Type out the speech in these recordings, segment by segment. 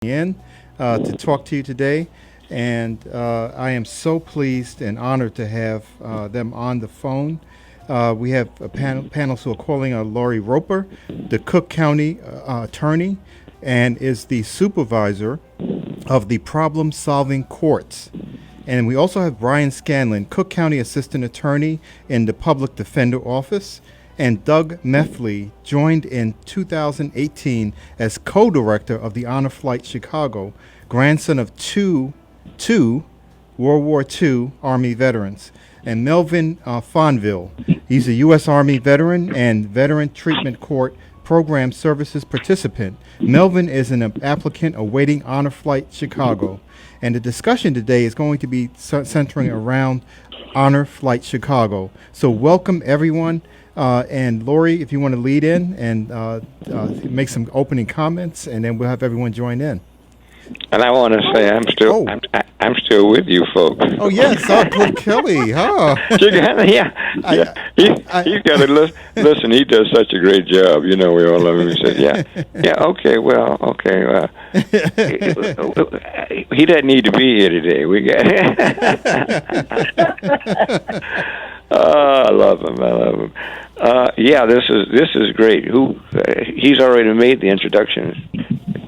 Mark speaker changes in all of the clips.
Speaker 1: in to talk to you today. And I am so pleased and honored to have them on the phone. We have a panelists who are calling Lori Roper, the Cook County attorney, and is the supervisor of the Problem Solving Courts. And we also have Brian Scanlon, Cook County Assistant Attorney in the Public Defender Office, and Doug Meffley joined in 2018 as co-director of the Honor Flight Chicago, grandson of two World War II Army veterans. And Melvin Fonville, he's a U.S. Army veteran and Veteran Treatment Court Program Services participant. Melvin is an applicant awaiting Honor Flight Chicago. And the discussion today is going to be centering around Honor Flight Chicago. So welcome, everyone. And Lori, if you want to lead in and make some opening comments, and then we'll have everyone join in.
Speaker 2: And I want to say I'm still with you folks.
Speaker 1: Oh yes, Cliff Kelly, huh?
Speaker 2: Yeah. He's got to listen. He does such a great job. You know, we all love him. He said, yeah. Okay. He doesn't need to be here today. We got. I love him. Yeah, this is great. He's already made the introduction,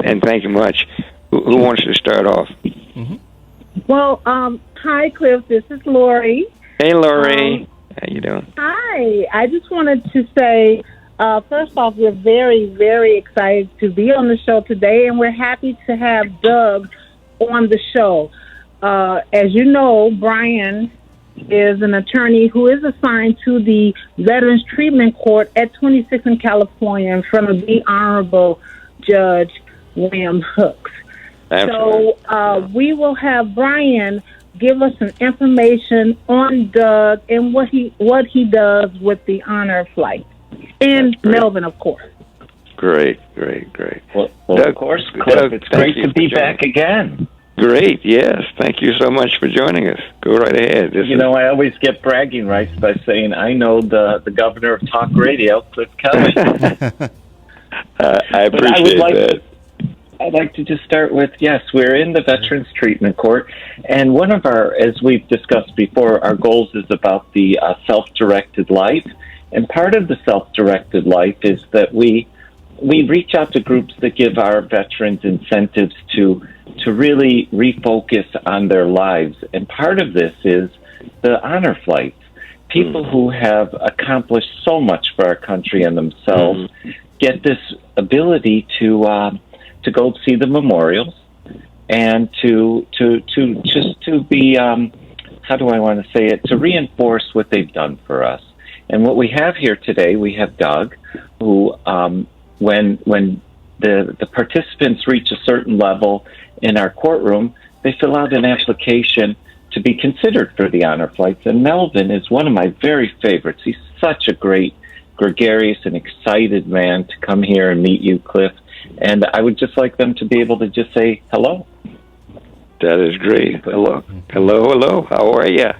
Speaker 2: and thank you much. Who wants to start off?
Speaker 1: Mm-hmm.
Speaker 3: Well, hi, Cliff. This is Lori.
Speaker 2: Hey, Lori. How you doing?
Speaker 3: Hi. I just wanted to say, first off, we're very, very excited to be on the show today, and we're happy to have Doug on the show. As you know, Brian is an attorney who is assigned to the Veterans Treatment Court at 26 in California in front of the Honorable Judge William Hooks.
Speaker 2: Absolutely.
Speaker 3: So we will have Brian give us some information on Doug and what he does with the Honor Flight, and Melvin, of course.
Speaker 2: Great.
Speaker 4: Well,
Speaker 2: Doug,
Speaker 4: of course, Cliff, it's great to be back again.
Speaker 2: Great, yes. Thank you so much for joining us. Go right ahead.
Speaker 4: I always get bragging rights by saying I know the governor of talk radio, Cliff Kelly.
Speaker 2: I appreciate that.
Speaker 4: I'd like to just start with, yes, we're in the Veterans Treatment Court, and one of our, as we've discussed before, our goals is about the self-directed life, and part of the self-directed life is that we reach out to groups that give our veterans incentives to really refocus on their lives, and part of this is the honor flights. People who have accomplished so much for our country and themselves get this ability to go see the memorials and to be how do I want to say it, to reinforce what they've done for us. And what we have here today, we have Doug, who when the participants reach a certain level in our courtroom, they fill out an application to be considered for the honor flights. And Melvin is one of my very favorites. He's such a great, gregarious and excited man to come here and meet you, Cliff. And I would just like them to be able to just say hello.
Speaker 2: That is great. Hello. How are you?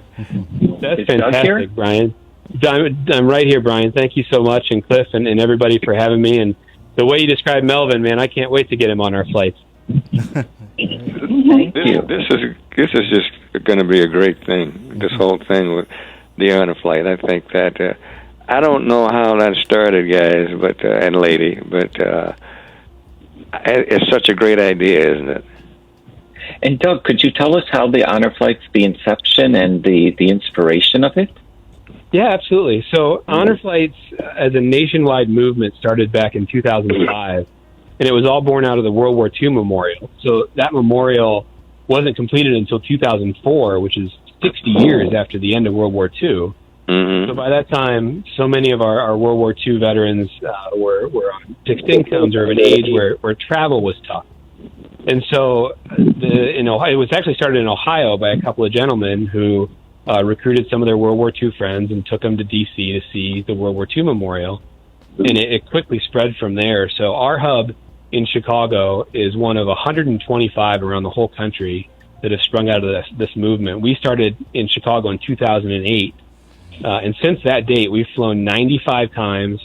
Speaker 5: That's fantastic, Brian. I'm right here, Brian. Thank you so much, and Cliff, and everybody for having me. And the way you described Melvin, man, I can't wait to get him on our flights.
Speaker 4: Thank you.
Speaker 2: This is just going to be a great thing. This whole thing with the honor flight. I think that I don't know how that started, guys, and lady, but it's such a great idea, isn't it?
Speaker 4: And Doug, could you tell us how the honor flights, the inception and the inspiration of it?
Speaker 5: Yeah, absolutely. So Honor Flights as a nationwide movement started back in 2005, and it was all born out of the World War II memorial. So that memorial wasn't completed until 2004, which is 60 years after the end of World War II.
Speaker 2: Mm-hmm.
Speaker 5: So by that time, so many of our World War II veterans were on fixed incomes or of an age where travel was tough. And so it was actually started in Ohio by a couple of gentlemen who recruited some of their World War II friends and took them to D.C. to see the World War II memorial. And it quickly spread from there. So our hub in Chicago is one of 125 around the whole country that have sprung out of this movement. We started in Chicago in 2008. And since that date, we've flown 95 times.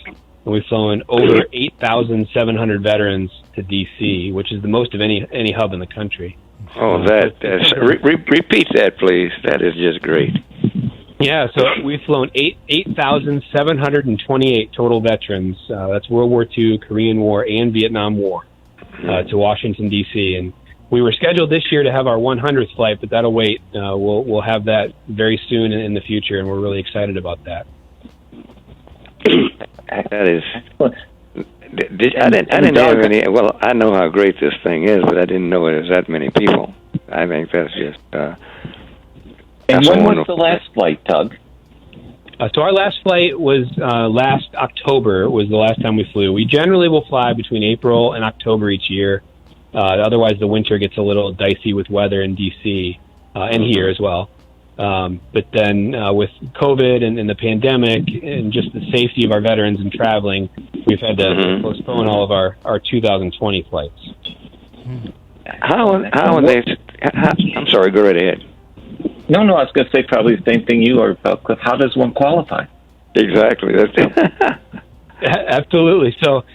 Speaker 5: and we've flown over 8,700 veterans to D.C., which is the most of any hub in the country.
Speaker 2: Oh, repeat that, please. That is just great.
Speaker 5: Yeah, so we've flown 8,728 total veterans. That's World War II, Korean War, and Vietnam War to Washington, D.C. And we were scheduled this year to have our 100th flight, but that'll wait. We'll have that very soon in the future, and we're really excited about that.
Speaker 2: That is. I didn't have any. Well, I know how great this thing is, but I didn't know it was that many people. I think that's just.
Speaker 4: And when was the last flight, Doug?
Speaker 5: So our last flight was last October. Was the last time we flew. We generally will fly between April and October each year. Otherwise, the winter gets a little dicey with weather in D.C. And here as well. But then with COVID and the pandemic and just the safety of our veterans and traveling, we've had to postpone all of our 2020 flights.
Speaker 2: How are they? I'm sorry, go right ahead.
Speaker 4: No, I was going to say probably the same thing you are about, Cliff. How does one qualify?
Speaker 2: Exactly.
Speaker 5: Absolutely. So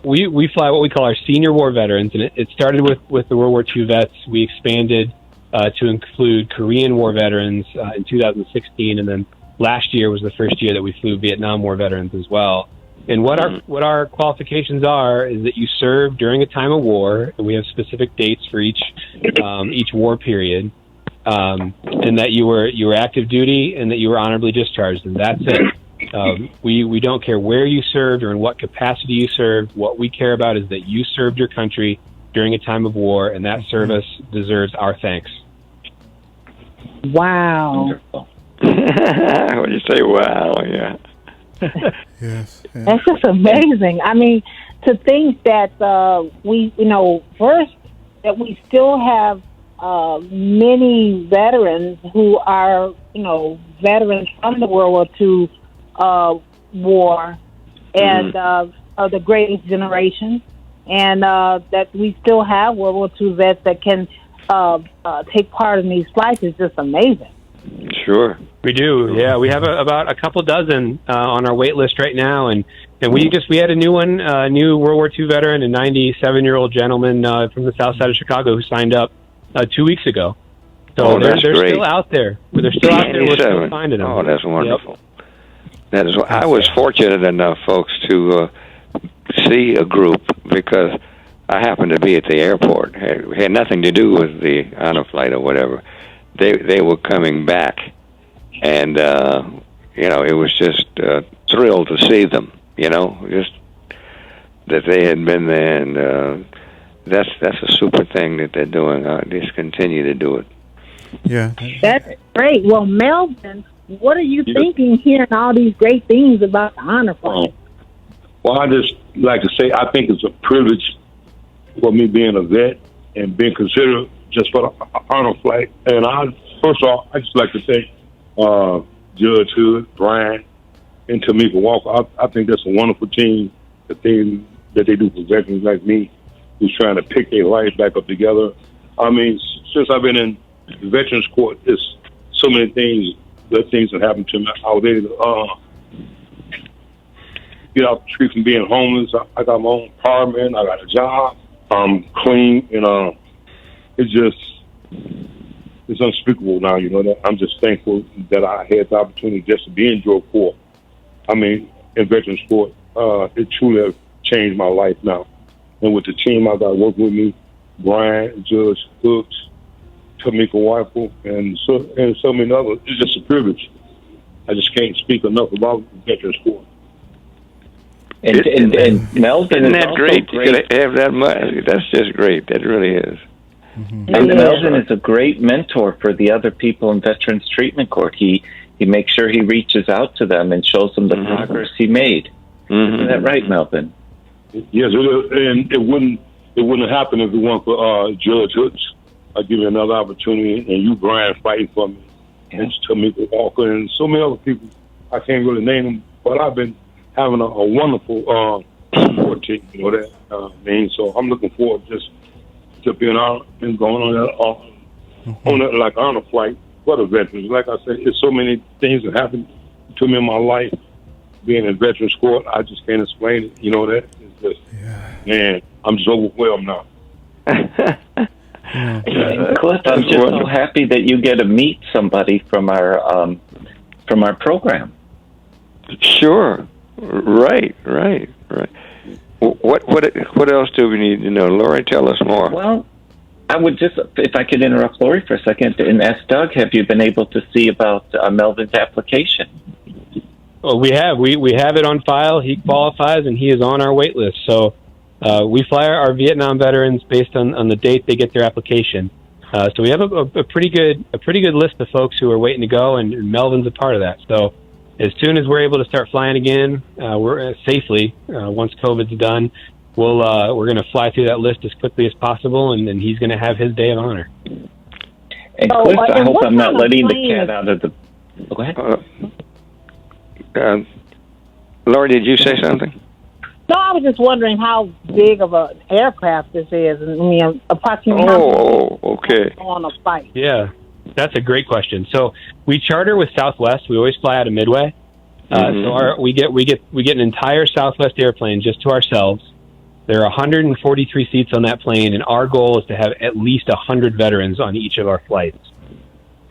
Speaker 5: we fly what we call our senior war veterans, and it started with the World War II vets. We expanded to include Korean War veterans in 2016, and then last year was the first year that we flew Vietnam War veterans as well. And what our qualifications are is that you served during a time of war, and we have specific dates for each war period, and that you were active duty and that you were honorably discharged, and that's it. We don't care where you served or in what capacity you served. What we care about is that you served your country during a time of war, and that service deserves our thanks.
Speaker 3: Wow.
Speaker 4: Wonderful.
Speaker 2: When you say wow, yeah.
Speaker 1: Yes.
Speaker 3: That's just amazing. I mean, to think that first that we still have many veterans who are, veterans from the World War II war and of the greatest generation, and that we still have World War II vets that can take part in these flights is just amazing.
Speaker 2: Sure.
Speaker 5: We do, yeah. We have about a couple dozen on our wait list right now, and we had a new one, a new World War II veteran, a 97-year-old gentleman from the south side of Chicago who signed up 2 weeks ago. So they're still out there. They're still out there. We're still finding them.
Speaker 2: Oh, that's wonderful.
Speaker 5: Yep.
Speaker 2: That is. I was fortunate enough, folks, to see a group because I happened to be at the airport. It had nothing to do with the honor flight or whatever. They were coming back, and it was just thrilled to see them. Just that they had been there, and that's a super thing that they're doing. Just continue to do it.
Speaker 1: Yeah.
Speaker 3: That's great. Well, Melvin, what are you thinking hearing all these great things about the honor flight?
Speaker 6: Well, I just like to say I think it's a privilege for me being a vet and being considered just for the honor flight. And first of all, I just like to thank Judge Hood, Brian, and Tamika Walker. I think that's a wonderful team, the thing that they do for veterans like me who's trying to pick their life back up together. I mean, since I've been in the Veterans Court, there's so many good things that happened to me. I was able to get off the street from being homeless. I got my own apartment. I got a job. I'm clean, and it's unspeakable now, that I'm just thankful that I had the opportunity just to be in drug court. I mean, in Veterans Court, it truly has changed my life now. And with the team I got working with me, Brian, Judge Hooks, Tamika Walker, and so many others, it's just a privilege. I just can't speak enough about Veterans Court.
Speaker 4: And Melvin,
Speaker 2: isn't that great? You could have that much. That's just great. That really is.
Speaker 4: Mm-hmm. And Melvin is a great mentor for the other people in Veterans Treatment Court. He makes sure he reaches out to them and shows them the progress he made. Isn't that right, Melvin?
Speaker 6: Yes, and it wouldn't have happened if it weren't for Judge Hooks. I'll give you another opportunity, and you, Brian, fighting for me, and Tamika Walker, and so many other people. I can't really name them, but I've been having a wonderful support team, that so I'm looking forward just to being out and going on that like honor flight for the veterans. Like I said, there's so many things that happened to me in my life being in Veterans Court, I just can't explain it. You know that? It's just, man, I'm just overwhelmed now.
Speaker 4: And Cliff, I'm just so happy that you get to meet somebody from our program.
Speaker 2: Sure. Right. What else do we need to know? Lori, tell us more.
Speaker 4: Well, I would just, if I could interrupt Lori for a second and ask Doug, have you been able to see about Melvin's application?
Speaker 5: Well, we have. We have it on file. He qualifies, and he is on our wait list. So we fly our Vietnam veterans based on the date they get their application. So we have a pretty good list of folks who are waiting to go, and Melvin's a part of that. So as soon as we're able to start flying again, we're safely once COVID's done, we're going to fly through that list as quickly as possible, and then he's going to have his day of honor.
Speaker 4: And Cliff, I hope I'm not letting the cat out of the. Go ahead.
Speaker 2: Laura, did you say something?
Speaker 3: No, I was just wondering how big of an aircraft this is. I mean, approximately
Speaker 2: okay.
Speaker 3: On a flight.
Speaker 5: Yeah, that's a great question. So we charter with Southwest. We always fly out of Midway. So we get an entire Southwest airplane just to ourselves. There are 143 seats on that plane, and our goal is to have at least 100 veterans on each of our flights.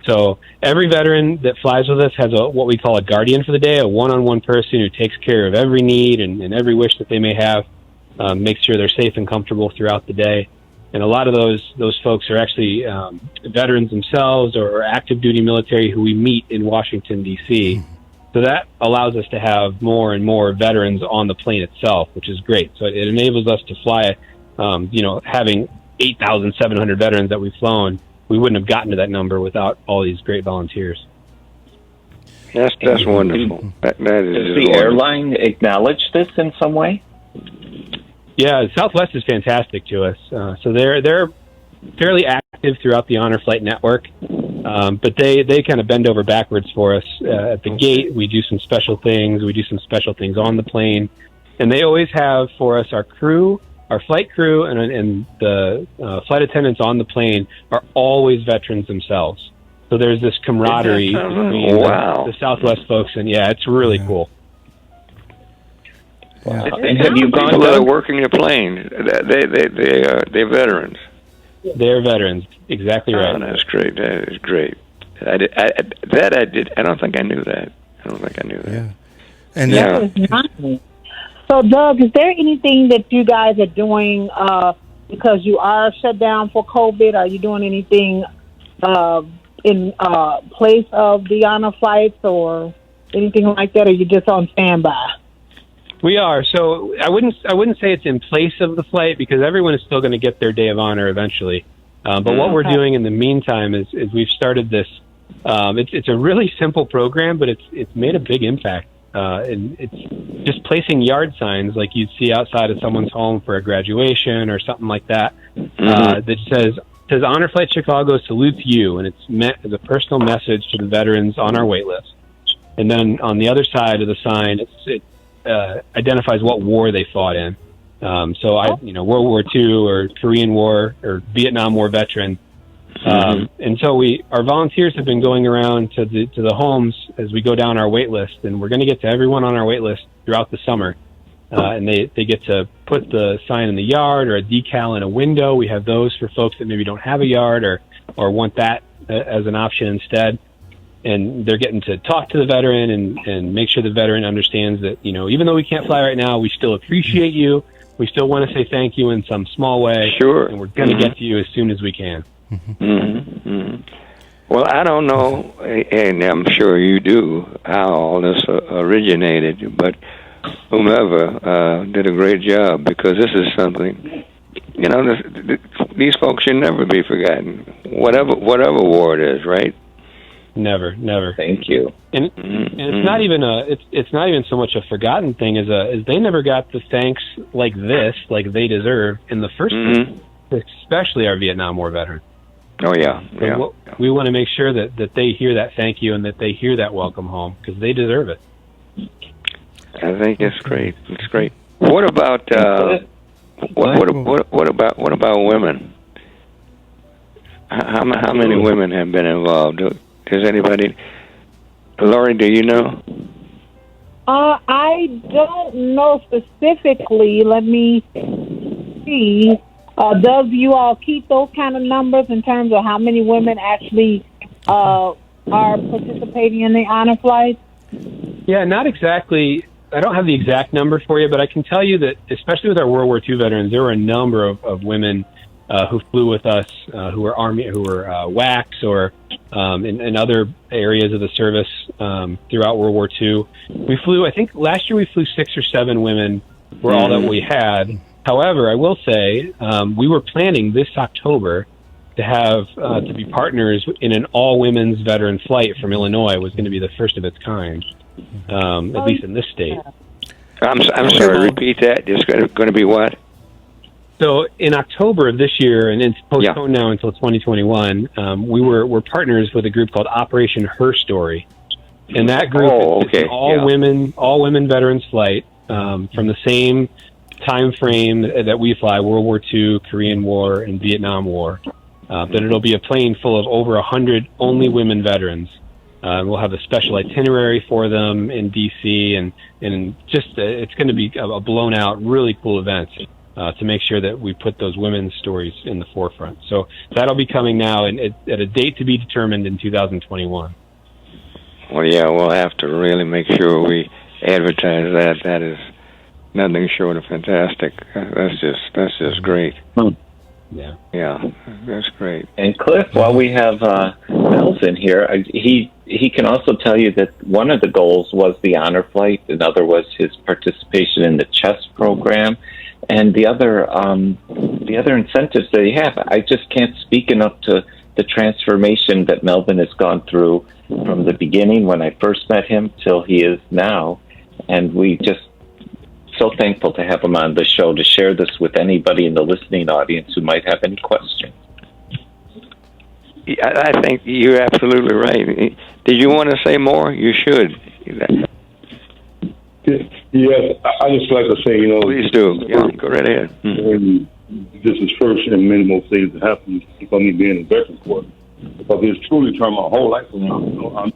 Speaker 5: So every veteran that flies with us has what we call a guardian for the day, a one-on-one person who takes care of every need and every wish that they may have, makes sure they're safe and comfortable throughout the day. And a lot of those folks are actually veterans themselves or active duty military who we meet in Washington, D.C. So that allows us to have more and more veterans on the plane itself, which is great. So it enables us to fly, having 8,700 veterans that we've flown. We wouldn't have gotten to that number without all these great volunteers.
Speaker 2: That's wonderful. That is
Speaker 4: Does the airline acknowledge this in some way?
Speaker 5: Yeah, Southwest is fantastic to us. So they're fairly active throughout the Honor Flight network, but they kind of bend over backwards for us at the gate. We do some special things. We do some special things on the plane, and they always have for us our crew. Our flight crew and the flight attendants on the plane are always veterans themselves. So there's this camaraderie between the Southwest folks, and it's really cool.
Speaker 1: Yeah.
Speaker 4: And have you gone
Speaker 2: people that are working the plane? They're veterans.
Speaker 5: They're veterans, exactly right.
Speaker 2: Oh, that's great. That is great. I don't think I knew that.
Speaker 1: Yeah. And
Speaker 3: That is nice. So, Doug, is there anything that you guys are doing because you are shut down for COVID? Are you doing anything in place of the honor flights or anything like that, or are you just on standby?
Speaker 5: We are. So I wouldn't say it's in place of the flight because everyone is still going to get their day of honor eventually. But what we're doing in the meantime is we've started this. It's a really simple program, but it's made a big impact. And it's just placing yard signs like you'd see outside of someone's home for a graduation or something like that, that says Honor Flight Chicago salutes you, and it's meant as a personal message to the veterans on our wait list. And then on the other side of the sign, it identifies what war they fought in. World War II or Korean War or Vietnam War veteran. And so our volunteers have been going around to the homes as we go down our wait list, and we're going to get to everyone on our wait list throughout the summer. And they get to put the sign in the yard or a decal in a window. We have those for folks that maybe don't have a yard or want that as an option instead. And they're getting to talk to the veteran and make sure the veteran understands that, even though we can't fly right now, we still appreciate you. We still want to say thank you in some small way.
Speaker 2: Sure.
Speaker 5: And we're going to get to you as soon as we can.
Speaker 2: Well, I don't know, and I'm sure you do, how all this originated, but whomever did a great job because this is something, these folks should never be forgotten, whatever war it is, right?
Speaker 5: Never.
Speaker 4: Thank you.
Speaker 5: And it's not even it's not even so much a forgotten thing as they never got the thanks like they deserve in the first place, especially our Vietnam War veterans.
Speaker 2: Oh yeah.
Speaker 5: We want to make sure that they hear that thank you and that they hear that welcome home because they deserve it.
Speaker 2: I think it's great. It's great. What about what about women? How many women have been involved? Does anybody? Lori, do you know?
Speaker 3: I don't know specifically. Let me see. Doug, do you all keep those kind of numbers in terms of how many women actually are participating in the honor flight?
Speaker 5: Yeah, not exactly. I don't have the exact number for you, but I can tell you that, especially with our World War II veterans, there were a number of women who flew with us, who were Army, who were WACs or in other areas of the service throughout World War II. We flew, I think last year we flew 6 or 7 women were all that we had. However, I will say we were planning this October to have to be partners in an all-women's veteran flight from Illinois. It was going to be the first of its kind, at least in this state.
Speaker 2: I'm sorry, repeat that. It's going to be what?
Speaker 5: So in October of this year, and it's postponed now until 2021, we're partners with a group called Operation Her Story, and that group is an all women veterans flight from the same time frame that we fly: World War II, Korean War, and Vietnam War. But it'll be a plane full of over 100 only women veterans. We'll have a special itinerary for them in DC, and just it's going to be a blown out, really cool event. To make sure that we put those women's stories in the forefront. So that'll be coming now and at a date to be determined in 2021.
Speaker 2: Well, yeah, we'll have to really make sure we advertise that. That is nothing short of fantastic. That's just great.
Speaker 5: Yeah.
Speaker 2: Yeah, that's great.
Speaker 4: And Cliff, while we have Melvin here, he can also tell you that one of the goals was the honor flight. Another was his participation in the chess program. And the other incentives that you have, I just can't speak enough to the transformation that Melvin has gone through from the beginning when I first met him till he is now. And we just so thankful to have him on the show to share this with anybody in the listening audience who might have any questions.
Speaker 2: I think you're absolutely right. Did you want to say more? You should.
Speaker 6: Yes, I just like to say,
Speaker 2: Please do. Yeah, go right ahead.
Speaker 6: This is first in many more things that happened for me being in veteran court, because it's truly turned my whole life around.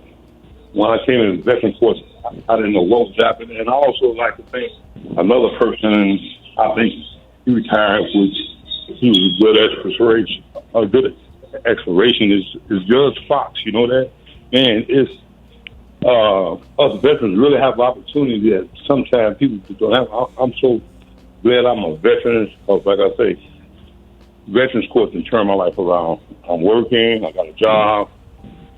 Speaker 6: When I came in veteran court, I didn't know what was happening, and I also like to thank another person, and I think he retired, which he was a good exploration. A good exploration is Judge Fox. You know that? Man, it's us veterans really have opportunity that sometimes people don't have. I'm so glad I'm a veteran, because like I say, veterans court can turn my life around. I'm working, I got a job,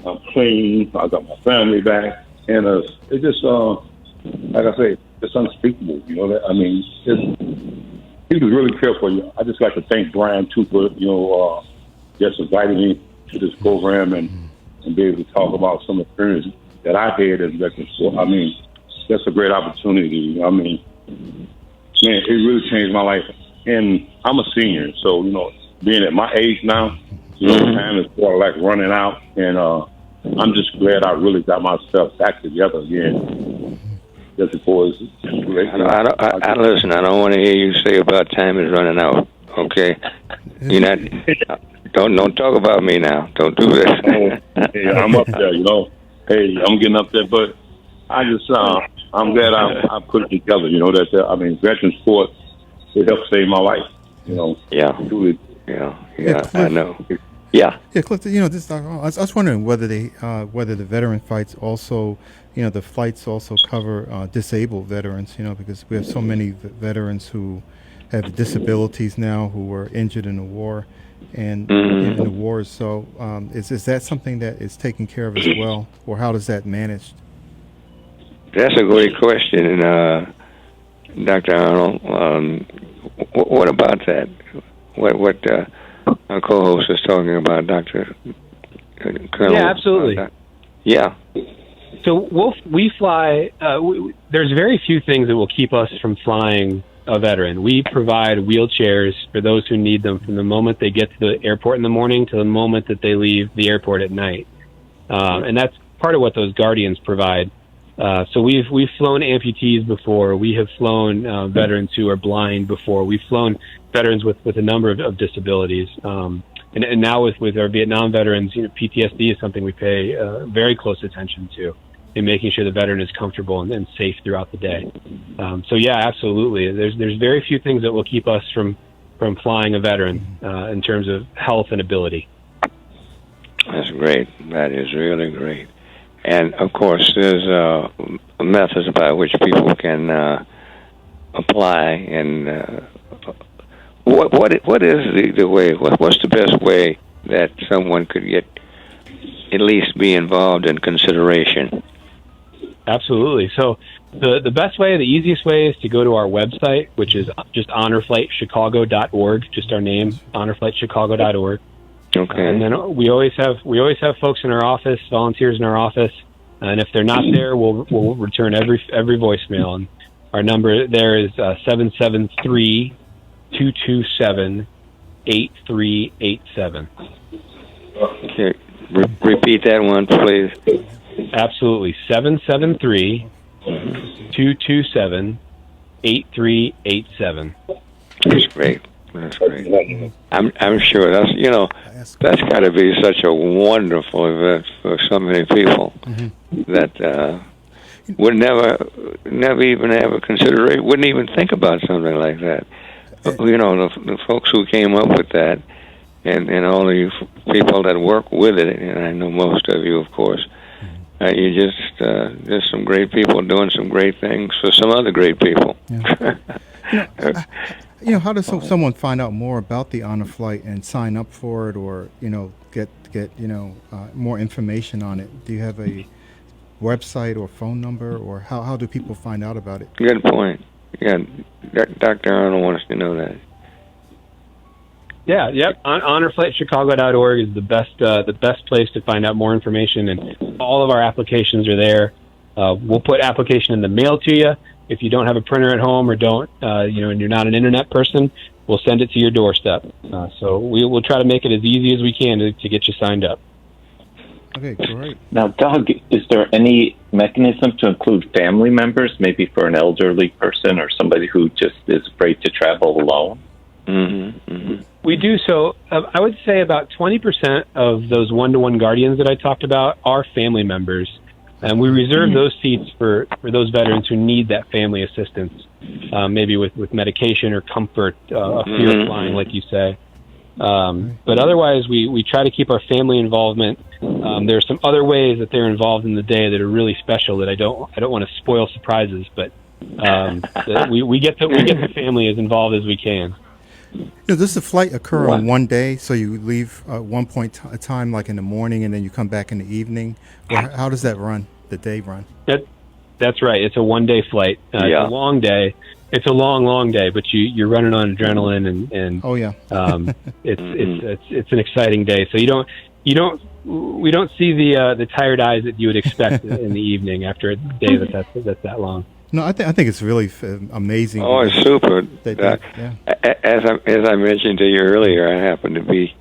Speaker 6: I'm clean, I got my family back, and it's just, like I say, it's unspeakable, you know that? I mean, people really care for you. I just like to thank Brian, too, for, just inviting me to this program and be able to talk about some experience that I had as veterans. So, I mean, that's a great opportunity. I mean, man, it really changed my life. And I'm a senior, so, being at my age now, time is sort of like running out. And I'm just glad I really got myself back together again. Just before it's late.
Speaker 2: I listen, I don't want to hear you say about time is running out, okay? You're not, don't talk about me now. Don't do this.
Speaker 6: Hey, I'm up there, Hey, I'm getting up there, but I just, I'm glad I put it together, I mean, veterans court, it helped save my life,
Speaker 2: Yeah.
Speaker 6: Truly.
Speaker 2: Yeah, I know. Yeah.
Speaker 1: Yeah, Cliff, this, I was wondering whether whether the veteran flights also, the flights also cover disabled veterans, because we have so many veterans who have disabilities now who were injured in the war and in the wars. So is that something that is taken care of as well, or how does that managed?
Speaker 2: That's a great question, Dr. Arnold. What about that? What our co-host is talking about, Dr. Colonel?
Speaker 5: Yeah, absolutely.
Speaker 2: Yeah.
Speaker 5: So we fly. There's very few things that will keep us from flying a veteran. We provide wheelchairs for those who need them from the moment they get to the airport in the morning to the moment that they leave the airport at night. And that's part of what those Guardians provide. So we've flown amputees before. We have flown veterans who are blind before. We've flown veterans with a number of disabilities. And now with our Vietnam veterans, PTSD is something we pay very close attention to. in making sure the veteran is comfortable and safe throughout the day. So yeah, absolutely. There's very few things that will keep us from flying a veteran in terms of health and ability.
Speaker 2: That's great. That is really great. And of course, there's methods by which people can apply. And what is the way? What's the best way that someone could get at least be involved in consideration?
Speaker 5: Absolutely. So the best way, the easiest way, is to go to our website, which is just honorflightchicago.org. Just our name, honorflightchicago.org.
Speaker 2: Okay.
Speaker 5: And then we always have folks in our office, volunteers in our office, and if they're not there, we'll return every voicemail. And our number there is 773-227-8387.
Speaker 2: Okay. Repeat that one, please.
Speaker 5: Absolutely. 773-227-8387.
Speaker 2: That's great. That's great. I'm sure that's got to be such a wonderful event for so many people that would never even have a consideration, wouldn't even think about something like that. The folks who came up with that, and all the people that work with it, and I know most of you, of course. You just some great people doing some great things for some other great people.
Speaker 1: Yeah. How does someone find out more about the Honor Flight and sign up for it, or get more information on it? Do you have a website or phone number, or how do people find out about it?
Speaker 2: Good point. Yeah, Dr. Arnold wants to know that.
Speaker 5: Yeah, yep. Honorflightchicago.org is the best place to find out more information, and all of our applications are there. We'll put application in the mail to you. If you don't have a printer at home or don't, and you're not an internet person, we'll send it to your doorstep. So we'll try to make it as easy as we can to get you signed up.
Speaker 1: Okay, great.
Speaker 4: Now, Doug, is there any mechanism to include family members, maybe for an elderly person or somebody who just is afraid to travel alone?
Speaker 2: Mm-hmm. Mm-hmm.
Speaker 5: We do. So I would say about 20% of those one-to-one guardians that I talked about are family members. And we reserve those seats for those veterans who need that family assistance, maybe with medication or comfort, a fear of flying, like you say. But otherwise, we try to keep our family involvement. There are some other ways that they're involved in the day that are really special that I don't want to spoil surprises, but we get the family as involved as we can.
Speaker 1: Does the flight occur on one day, so you leave at one point a time, like in the morning, and then you come back in the evening? Or how does that run, the day run?
Speaker 5: That's right. It's a one-day flight. It's a long day. It's a long day, but you're running on adrenaline and
Speaker 1: oh yeah.
Speaker 5: It's an exciting day. So we don't see the tired eyes that you would expect in the evening after a day that's that long.
Speaker 1: No, I think it's really amazing.
Speaker 2: Oh, it's super.
Speaker 1: Yeah.
Speaker 2: As I mentioned to you earlier, I happened to be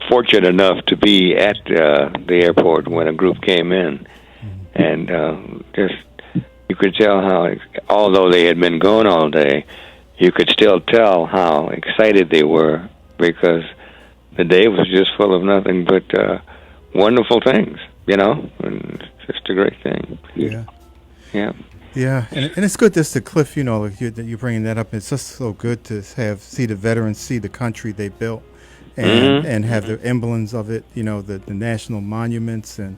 Speaker 2: fortunate enough to be at the airport when a group came in, and just you could tell how, although they had been gone all day, you could still tell how excited they were because the day was just full of nothing but wonderful things, and it's just a great thing.
Speaker 1: Yeah.
Speaker 2: Yeah.
Speaker 1: Yeah, and it's good just to Cliff, that you're bringing that up. It's just so good to see the veterans see the country they built, and have the emblems of it. The national monuments, and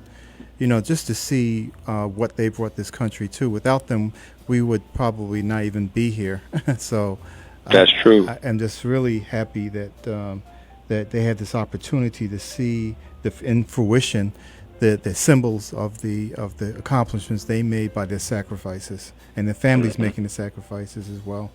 Speaker 1: just to see what they brought this country to. Without them, we would probably not even be here. So
Speaker 2: that's true.
Speaker 1: I'm just really happy that that they had this opportunity to see in fruition the symbols of the accomplishments they made by their sacrifices, and their families making the sacrifices as well.